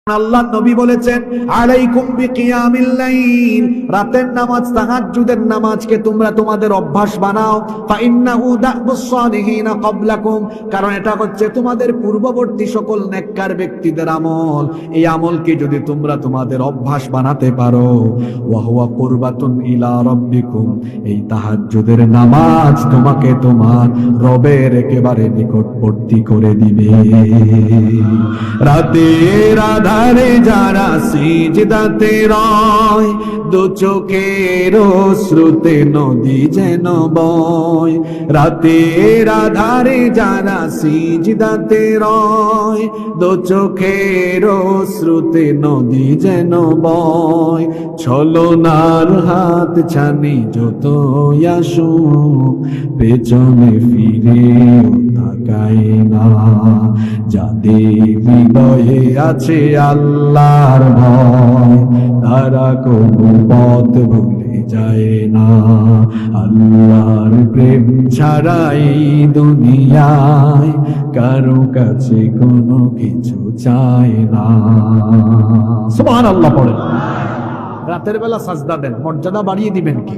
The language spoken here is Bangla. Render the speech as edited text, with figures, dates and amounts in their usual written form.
আল্লাহ নবী বলেছেন আলাইকুম বিকিয়ামিল লাইল, রাতের নামাজ তাহাজ্জুদের নামাজকে তোমরা তোমাদের অভ্যাস বানাও। ফা ইন্নাহু দাবুস সালিহিনা ক্বাবলাকুম, কারণ এটা হচ্ছে তোমাদের পূর্ববর্তী সকল নেককার ব্যক্তিদের আমল। এই আমলকে যদি তোমরা তোমাদের অভ্যাস বানাতে পারো, ওয়া হুয়া কুরবাতুন ইলা রাব্বিকুম, এই তাহাজ্জুদের নামাজ তোমাকে তোমার রবের একেবারে নিকটবর্তী করে দিবে। রাতের আধারে যারা সিজদাতে রয়, দু চোখের শ্রুতে নদী যেন বয়। রাতের আধারে যারা সিজদাতে রয়, দু চোখের শ্রুতে নদী যেন বয়। ছলনার হাত ছানি যত আসুক, পেছনে ফিরেও তাকায় না। যাদের হৃদয়ে আছে আল্লাহর ভয়, তারা কোনো পথ ভুলে যায় না। আল্লাহর প্রেম ছাড়া এই দুনিয়ায় কারো কাছে কোনো কিছু চায় না। সুবহানাল্লাহ পড়েন। রাতের বেলা সাজদা দেন, মর্যাদা বাড়িয়ে দিবেন কি?